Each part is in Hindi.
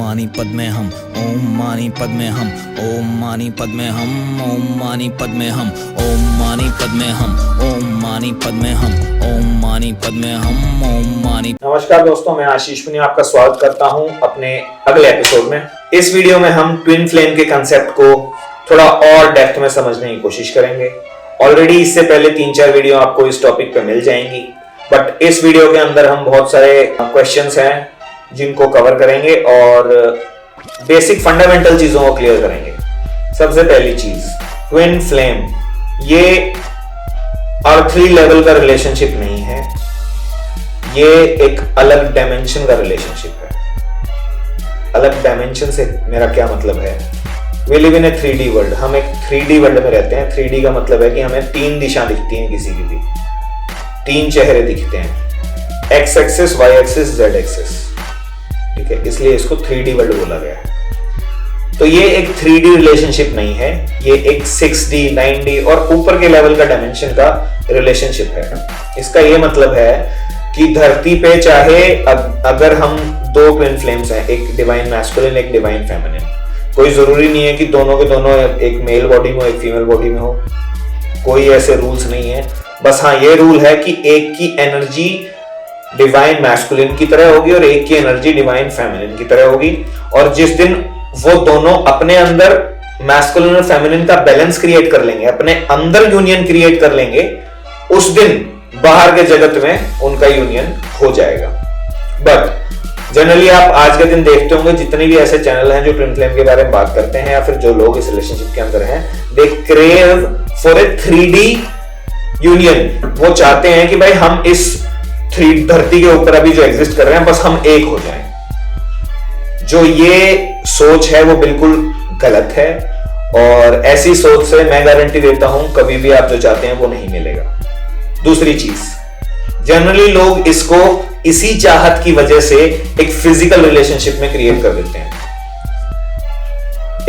मानी पद में हम, ओम मानी पद में हम, ओम मानी पद में हम, ओम मानी पद में हम, ओम मानी पद में हम, ओम मानी पद में हम, ओम मानी पद में हम, ओम मानी। नमस्कार दोस्तों, मैं आशीष पुनिया आपका स्वागत करता हूं अपने अगले एपिसोड में। इस वीडियो में हम ट्विन फ्लेम के कंसेप्ट को थोड़ा और डेप्थ में समझने की कोशिश करेंगे। ऑलरेडी इससे पहले 3-4 वीडियो आपको इस टॉपिक पे मिल जाएंगी, बट इस वीडियो के अंदर हम बहुत सारे क्वेश्चंस हैं जिनको कवर करेंगे और बेसिक फंडामेंटल चीजों को क्लियर करेंगे। सबसे पहली चीज, ट्विन फ्लेम ये अर्थली लेवल का रिलेशनशिप नहीं है, ये एक अलग डायमेंशन का रिलेशनशिप है। अलग डायमेंशन से मेरा क्या मतलब है? We live in a 3D world. हम एक 3D वर्ल्ड में रहते हैं। 3D का मतलब है कि हमें 3 दिशा दिखती हैं, किसी की भी 3 चेहरे दिखते हैं, X axis, Y axis, Z axis. ठीक है, इसलिए इसको 3D वर्ल्ड बोला गया है। तो ये एक 3D रिलेशनशिप नहीं है, ये एक 6D, 9D और ऊपर के लेवल का डायमेंशन का रिलेशनशिप है। इसका ये मतलब है कि धरती पे चाहे अगर हम 2 ट्विन फ्लेम्स हैं, एक डिवाइन मैस्कुलिन, एक डिवाइन फेमिनिन, कोई जरूरी नहीं है कि दोनों के दोनों एक मेल बॉडी में हो, एक फीमेल बॉडी में हो। कोई ऐसे रूल्स नहीं है। बस हाँ, ये रूल है कि एक की एनर्जी डिवाइन मैस्कुलिन की तरह होगी और एक की एनर्जी डिवाइन फेमिनिन की तरह होगी। और जिस दिन वो दोनों अपने अंदर मैस्कुलिन और फेमिनिन का बैलेंस क्रिएट कर लेंगे, अपने अंदर यूनियन क्रिएट कर लेंगे, उस दिन बाहर के जगत में उनका यूनियन हो जाएगा। बट जनरली आप आज के दिन देखते होंगे, जितने भी ऐसे चैनल हैं जो ट्विन फ्लेम के बारे में बात करते हैं, या फिर जो लोग इस रिलेशनशिप के अंदर हैं, they crave for a 3D union. वो चाहते हैं कि भाई हम इस धरती के ऊपर अभी जो एग्जिस्ट कर रहे हैं, बस हम एक हो जाएं। जो ये सोच है वो बिल्कुल गलत है, और ऐसी सोच से मैं गारंटी देता हूं कभी भी आप जो चाहते हैं वो नहीं मिलेगा। दूसरी चीज, जनरली लोग इसको इसी चाहत की वजह से एक फिजिकल रिलेशनशिप में क्रिएट कर देते हैं,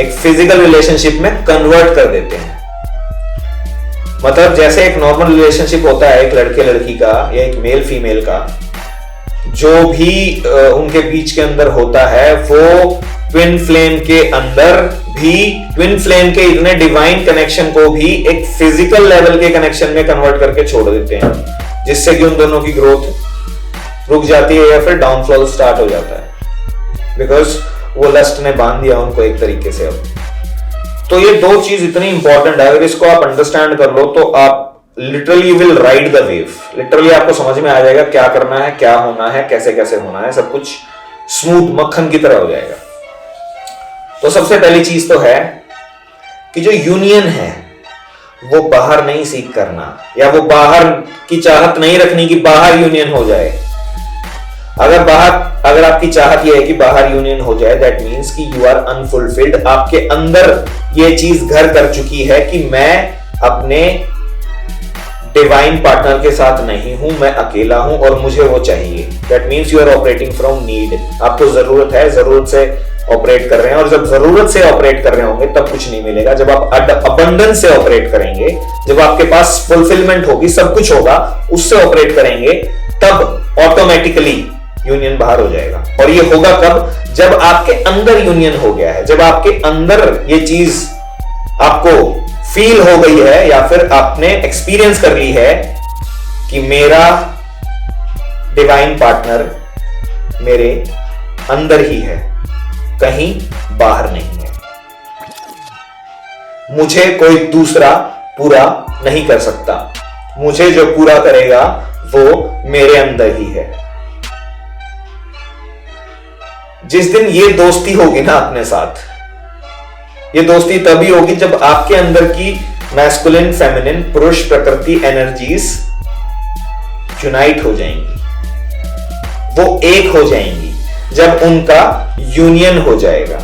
एक फिजिकल रिलेशनशिप में कन्वर्ट कर देते हैं। मतलब जैसे एक नॉर्मल रिलेशनशिप होता है एक लड़के लड़की का या एक मेल फीमेल का, जो भी उनके बीच के अंदर होता है, वो ट्विन फ्लेम के अंदर भी ट्विन फ्लेम के इतने डिवाइन कनेक्शन को भी एक फिजिकल लेवल के कनेक्शन में कन्वर्ट करके छोड़ देते हैं, जिससे कि उन दोनों की ग्रोथ रुक जाती है या फिर डाउनफॉल स्टार्ट हो जाता है, बिकॉज वो लस्ट ने बांध दिया उनको एक तरीके से। अब तो ये 2 चीज इतनी इंपॉर्टेंट है, अगर इसको आप अंडरस्टैंड कर लो तो आप literally will ride the wave. Literally आपको समझ में आ जाएगा क्या करना है, क्या होना है, कैसे कैसे होना है, सब कुछ स्मूथ मक्खन की तरह हो जाएगा। तो सबसे पहली चीज तो है कि जो यूनियन है वो बाहर नहीं सीख करना, या वो बाहर की चाहत नहीं रखनी कि बाहर यूनियन हो जाए। अगर आपकी चाहत यह है कि बाहर यूनियन हो जाए, दैट मीन्स कि यू आर अनफुलफिल्ड। आपके अंदर ये चीज घर कर चुकी है कि मैं अपने डिवाइन पार्टनर के साथ नहीं हूं, मैं अकेला हूं और मुझे वो चाहिए। That means you are operating from need. आपको जरूरत है, जरूरत से ऑपरेट कर रहे हैं, और जब जरूरत से ऑपरेट कर रहे होंगे तब कुछ नहीं मिलेगा। जब आप अबंडेंस से ऑपरेट करेंगे, जब आपके पास फुलफिलमेंट होगी, सब कुछ होगा, उससे ऑपरेट करेंगे, तब ऑटोमेटिकली यूनियन बाहर हो जाएगा। और ये होगा कब? जब आपके अंदर यूनियन हो गया है, जब आपके अंदर ये चीज आपको फील हो गई है या फिर आपने एक्सपीरियंस कर ली है कि मेरा डिवाइन पार्टनर मेरे अंदर ही है, कहीं बाहर नहीं है। मुझे कोई दूसरा पूरा नहीं कर सकता, मुझे जो पूरा करेगा वो मेरे अंदर ही है। जिस दिन ये दोस्ती होगी ना अपने साथ, ये दोस्ती तभी होगी जब आपके अंदर की मैस्कुलिन, फेमिनिन, पुरुष प्रकृति एनर्जीज यूनाइट हो जाएंगी, वो एक हो जाएंगी। जब उनका यूनियन हो जाएगा,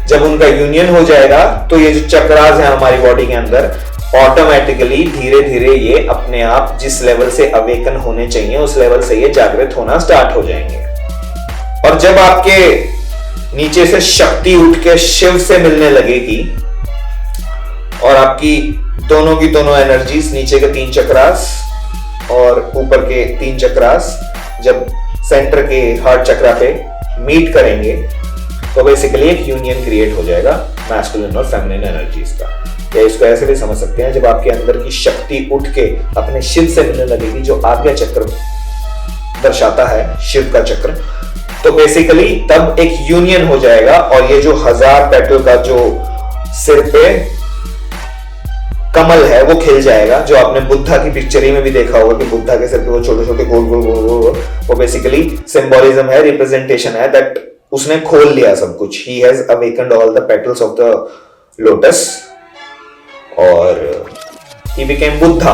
जब उनका यूनियन हो जाएगा तो ये जो चक्रास हैं हमारी बॉडी के अंदर, ऑटोमेटिकली धीरे धीरे ये अपने आप जिस लेवल से अवेकन होने चाहिए उस लेवल से ये जागृत होना स्टार्ट हो जाएंगे। और जब आपके नीचे से शक्ति उठ के शिव से मिलने लगेगी और आपकी दोनों की दोनों एनर्जीज, नीचे के 3 चक्रास और ऊपर के 3 चक्रास, जब सेंटर के हार्ट चक्रा पे मीट करेंगे तो बेसिकली एक यूनियन क्रिएट हो जाएगा मैस्कुलिन और फेमिनिन एनर्जीज का। या इसको ऐसे भी समझ सकते हैं, जब आपके अंदर की शक्ति उठ के अपने शिव से मिलने लगेगी, जो आज्ञा चक्र दर्शाता है, शिव का चक्र, तो बेसिकली तब एक यूनियन हो जाएगा। और ये जो 1000 पेटल का जो सिर पे कमल है वो खिल जाएगा, जो आपने बुद्धा की पिक्चर में भी देखा होगा कि बुद्धा के सिर पे वो छोटे छोटे गोल गोल गोल गोल, वो बेसिकली सिंबोलिज्म है, रिप्रेजेंटेशन है दैट उसने खोल लिया सब कुछ। He has awakened all the petals of the lotus और ही बिकेम बुद्धा।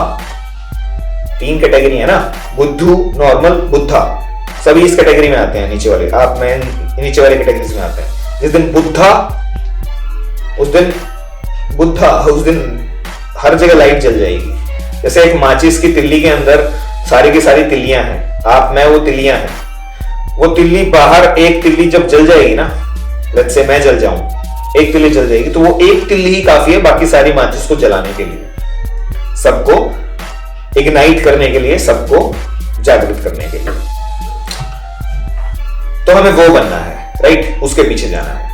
3 कैटेगरी है ना, बुद्धू, नॉर्मल, बुद्धा, सभी इस कैटेगरी में आते हैं। नीचे वाले आप मैं नीचे वाले कैटेगरीज में आते हैं। जिस दिन बुद्धा, उस दिन हर जगह लाइट जल जाएगी। जैसे एक माचिस की तिल्ली के अंदर सारी की सारी तिल्लियां हैं, आप मैं वो तिल्लियां हैं। वो तिल्ली बाहर, एक तिल्ली जब जल जाएगी ना, लेट्स से मैं जल जाऊं, एक तिल्ली जल जाएगी, तो वो एक तिल्ली ही काफी है बाकी सारी माचिस को जलाने के लिए, सबको इग्नाइट करने के लिए, सबको जागृत करने के लिए। तो हमें वो बनना है, राइट, उसके पीछे जाना है।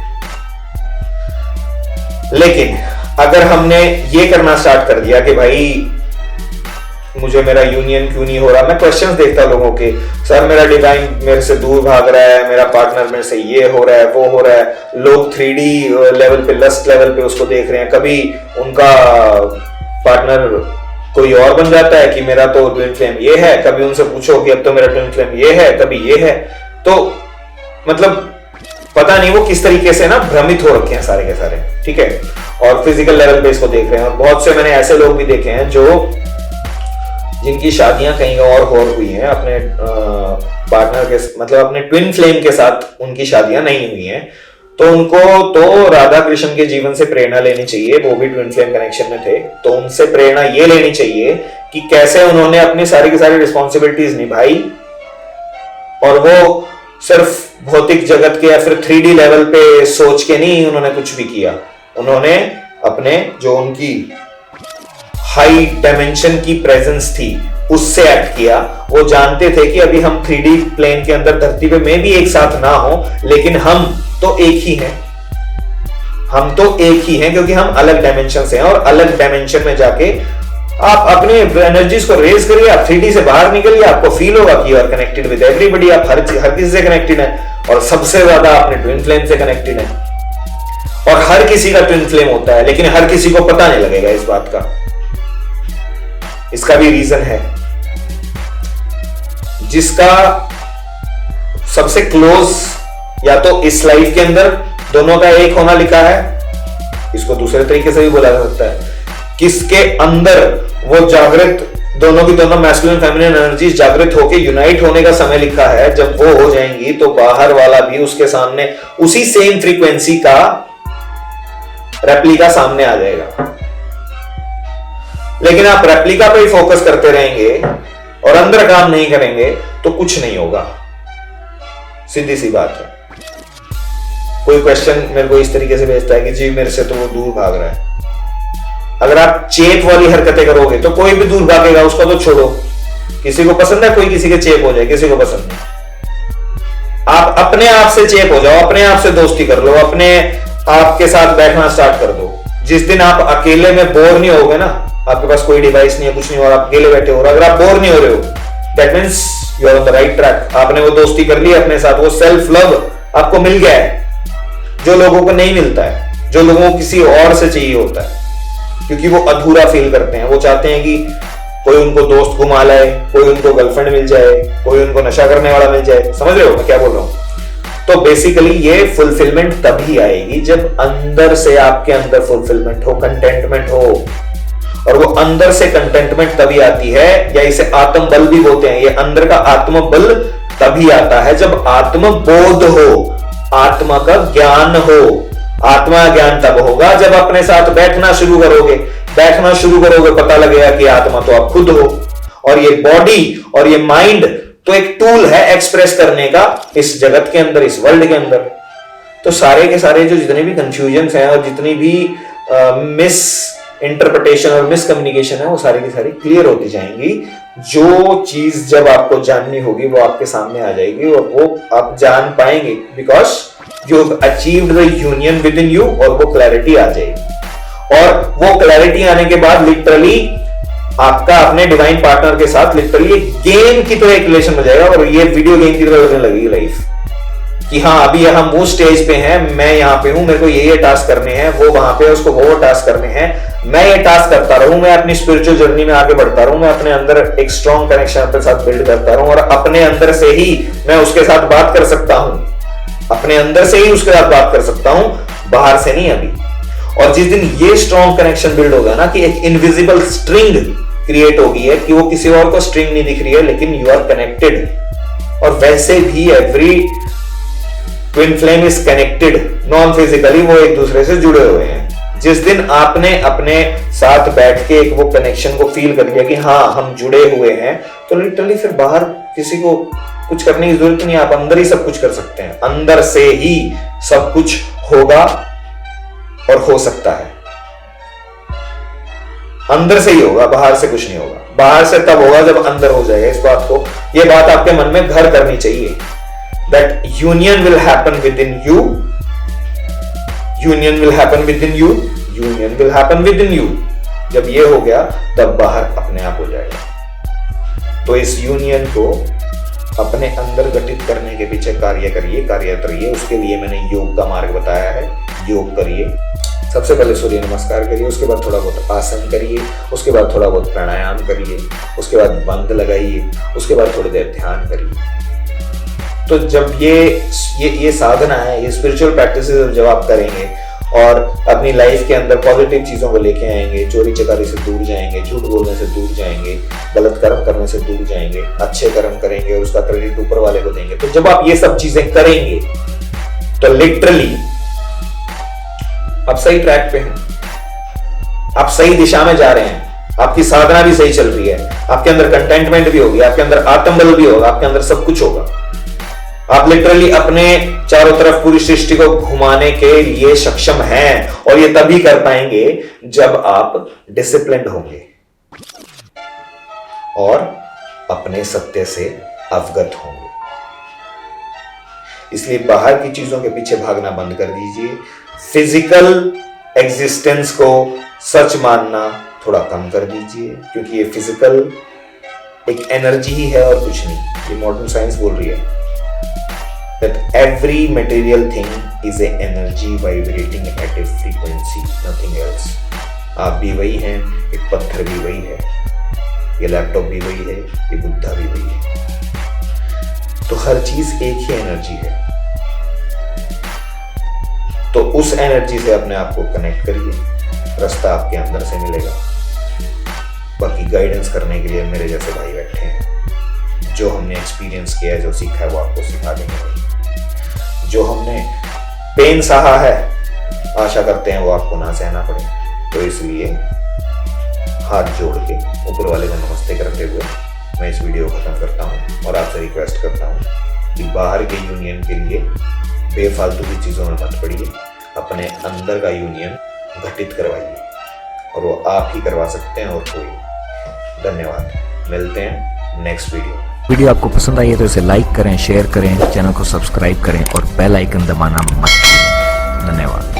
लेकिन अगर हमने ये करना स्टार्ट कर दिया कि भाई मुझे मेरा यूनियन क्यों नहीं हो रहा, मैं क्वेश्चंस देखता लोगों के, सर मेरा डिवाइन मेरे से दूर भाग रहा है, मेरा पार्टनर मेरे से ये हो रहा है, वो हो रहा है। लोग 3D लेवल पे, लस्ट लेवल पे उसको देख रहे हैं। कभी उनका पार्टनर कोई और बन जाता है कि मेरा तो ट्विन फ्लेम ये है, कभी उनसे पूछो कि अब तो मेरा ट्विन फ्लेम ये है, कभी ये है। तो मतलब पता नहीं वो किस तरीके से ना भ्रमित हो रखे हैं सारे के सारे, ठीक है। और फिजिकल लेवल पे इसको देख रहे हैं। और बहुत से मैंने ऐसे लोग भी देखे हैं जो जिनकी शादियां कहीं और हुई हैं, अपने पार्टनर के, मतलब अपने ट्विन फ्लेम के साथ उनकी शादियां नहीं हुई हैं। तो उनको तो राधा कृष्ण के जीवन से प्रेरणा लेनी चाहिए, वो भी ट्विन फ्लेम कनेक्शन में थे। तो उनसे प्रेरणा ये लेनी चाहिए कि कैसे उन्होंने अपनी सारी की सारी रिस्पॉन्सिबिलिटीज निभाई, और वो सिर्फ भौतिक जगत के या फिर 3D लेवल पे सोच के नहीं उन्होंने कुछ भी किया। उन्होंने अपने जो उनकी हाई डायमेंशन की प्रेजेंस थी उससे एक्ट किया। वो जानते थे कि अभी हम 3D प्लेन के अंदर धरती पे में भी एक साथ ना हो, लेकिन हम तो एक ही हैं, हम तो एक ही हैं, क्योंकि हम अलग डायमेंशन से हैं। और अलग डायमेंशन में जाके आप अपने एनर्जीज को रेज करिए, आप 3D से बाहर निकलिए, आपको फील होगा कि you are connected with everybody. आप हर किसी से कनेक्टेड है, और सबसे ज्यादा अपने ट्विन फ्लेम से कनेक्टेड है। और हर किसी का ट्विन फ्लेम होता है, लेकिन हर किसी को पता नहीं लगेगा इस बात का। इसका भी रीजन है, जिसका सबसे क्लोज या तो इस लाइफ के अंदर दोनों का एक होना लिखा है, इसको दूसरे तरीके से भी बोला जा सकता है, किसके अंदर वो जागृत, दोनों की दोनों मैस्कुलिन फेमिनिन एनर्जीज जागृत होके यूनाइट होने का समय लिखा है। जब वो हो जाएंगी तो बाहर वाला भी उसके सामने उसी सेम फ्रीक्वेंसी का रेप्लिका सामने आ जाएगा। लेकिन आप रेप्लिका पे ही फोकस करते रहेंगे और अंदर काम नहीं करेंगे तो कुछ नहीं होगा, सीधी सी बात है। कोई क्वेश्चन मेरे को इस तरीके से भेजता है कि जी मेरे से तो वो दूर भाग रहा है। अगर आप चेप वाली हरकतें करोगे तो कोई भी दूर भागेगा, उसका तो छोड़ो। किसी को पसंद है कोई किसी के चेप हो जाए, किसी को पसंद नहीं। आप अपने आप से चेप हो जाओ, अपने आप से दोस्ती कर लो, अपने आप के साथ बैठना स्टार्ट कर दो। जिस दिन आप अकेले में बोर नहीं होगे ना, आपके पास कोई डिवाइस नहीं है, कुछ नहीं हो रहा, आप अकेले बैठे हो, अगर आप बोर नहीं हो रहे हो, that means you are on the right track. आपने वो दोस्ती कर ली अपने साथ, वो सेल्फ लव आपको मिल गया है, जो लोगों को नहीं मिलता है, जो लोगों को किसी और से चाहिए होता है, क्योंकि वो अधूरा फील करते हैं। वो चाहते हैं कि कोई उनको दोस्त घुमा लाए, कोई उनको गर्लफ्रेंड मिल जाए, कोई उनको नशा करने वाला मिल जाए। समझ रहे हो मैं क्या बोल रहा हूं? तो बेसिकली ये फुलफिलमेंट तभी आएगी जब अंदर से आपके अंदर फुलफिलमेंट हो, कंटेंटमेंट हो। और वो अंदर से कंटेंटमेंट तभी आती है, या इसे आत्म बल भी बोलते हैं। ये अंदर का आत्म बल तभी आता है जब आत्म बोध हो, आत्मा का ज्ञान हो। आत्मा ज्ञान तब होगा जब अपने साथ बैठना शुरू करोगे। बैठना शुरू करोगे, पता लगेगा कि आत्मा तो आप खुद हो, और ये बॉडी और ये माइंड तो एक टूल है एक्सप्रेस करने का इस जगत के अंदर, इस वर्ल्ड के अंदर। तो सारे के सारे जो जितने भी कंफ्यूजन हैं और जितनी भी मिस इंटरप्रिटेशन और मिस कम्युनिकेशन है, वो सारी की सारी क्लियर होती जाएंगी जो चीज जब आपको जाननी होगी वो आपके सामने आ जाएगी और वो आप जान पाएंगे, because you achieved the union with in you, और वो क्लैरिटी आ जाएगी। और वो क्लैरिटी आने के बाद लिटरली आपका अपने डिवाइन पार्टनर के साथ लिटरली गेम की तरह एक रिलेशन हो जाएगा, और ये वीडियो गेम की तरह लगने लगेगी लाइफ, कि हाँ अभी हम वो स्टेज पे हैं, मैं यहाँ पे हूं, मेरे को ये टास्क करने हैं, वो वहां पे उसको वो टास्क करने हैं, मैं ये टास्क करता रहूं, मैं अपनी स्पिरिचुअल जर्नी में आगे बढ़ता रहूं, मैं अपने अंदर एक स्ट्रॉन्ग कनेक्शन अपने साथ बिल्ड करता रहूं, और अपने अंदर से ही मैं उसके साथ बात कर सकता हूं, अपने अंदर से ही उसके साथ बात कर सकता हूं, बाहर से नहीं अभी। और जिस दिन ये स्ट्रॉन्ग कनेक्शन बिल्ड होगा ना, कि एक इनविजिबल स्ट्रिंग क्रिएट होगी है, कि वो किसी और को स्ट्रिंग नहीं दिख रही है लेकिन यू आर कनेक्टेड, और वैसे भी every twin flame is connected, non physically वो एक दूसरे से जुड़े हुए हैं। जिस दिन आपने अपने साथ बैठ के एक वो कनेक्शन को फील कर लिया कि हाँ हम जुड़े हुए हैं, तो लिटरली फिर बाहर किसी को कुछ करने की जरूरत नहीं, आप अंदर ही सब कुछ कर सकते हैं, अंदर से ही सब कुछ होगा और हो सकता है, अंदर से ही होगा, बाहर से कुछ नहीं होगा। बाहर से तब होगा जब अंदर हो जाएगा। इस बात को, ये बात आपके मन में घर करनी चाहिए, that union will happen within you, union will happen within you, union will happen within you। जब ये हो गया तब बाहर अपने आप हो जाएगा। तो इस यूनियन को अपने अंदर गठित करने के पीछे कार्य करिए, कार्य करिए। उसके लिए मैंने योग का मार्ग बताया है, योग करिए। सबसे पहले सूर्य नमस्कार करिए, उसके बाद थोड़ा बहुत आसन करिए, उसके बाद थोड़ा बहुत प्राणायाम करिए, उसके बाद बंद लगाइए, उसके बाद थोड़ी देर ध्यान करिए। तो जब ये साधना है, ये स्पिरिचुअल प्रैक्टिसेस जब आप करेंगे और अपनी लाइफ के अंदर पॉजिटिव चीजों को लेके आएंगे, चोरी चकारी से दूर जाएंगे, झूठ बोलने से दूर जाएंगे, गलत कर्म करने से दूर जाएंगे, अच्छे कर्म करेंगे और उसका क्रेडिट ऊपर वाले को देंगे। तो जब आप ये सब चीजें करेंगे तो लिटरली आप सही ट्रैक पे हैं, आप सही दिशा में जा रहे हैं, आपकी साधना भी सही चल रही है, आपके अंदर कंटेंटमेंट भी होगी, आपके अंदर आत्मबल भी होगा, आपके अंदर सब कुछ होगा। आप लिटरली अपने चारों तरफ पूरी सृष्टि को घुमाने के लिए सक्षम हैं, और ये तभी कर पाएंगे जब आप डिसिप्लिन्ड होंगे और अपने सत्य से अवगत होंगे। इसलिए बाहर की चीजों के पीछे भागना बंद कर दीजिए। फिजिकल एग्जिस्टेंस को सच मानना थोड़ा कम कर दीजिए, क्योंकि ये फिजिकल एक एनर्जी ही है और कुछ नहीं। ये मॉडर्न साइंस बोल रही है that every material thing is a energy vibrating at a frequency, nothing else। आप भी वही हैं, एक पत्थर भी वही है, ये लैपटॉप भी वही है, ये बुद्धा भी वही है। तो हर चीज एक ही एनर्जी है। तो उस एनर्जी से अपने आप को कनेक्ट करिए, रास्ता आपके अंदर से मिलेगा। बाकी गाइडेंस करने के लिए मेरे जैसे भाई बैठे हैं, जो हमने एक्सपीरियंस किया है, जो सीखा है वो आपको सिखा देंगे। जो हमने पेन सहा है, आशा करते हैं वो आपको ना सहना पड़े। तो इसलिए हाथ जोड़ के ऊपर वाले को नमस्ते करते हुए मैं इस वीडियो को खत्म करता हूँ और आपसे रिक्वेस्ट करता हूँ कि बाहर के यूनियन के लिए बेफालतू की चीज़ों में मत पड़िए, अपने अंदर का यूनियन घटित करवाइए, और वो आप ही करवा सकते हैं और कोई। धन्यवाद, मिलते हैं नेक्स्ट वीडियो आपको पसंद आई है तो इसे लाइक करें, शेयर करें, चैनल को सब्सक्राइब करें और बेल आइकन दबाना मत भूलें। धन्यवाद।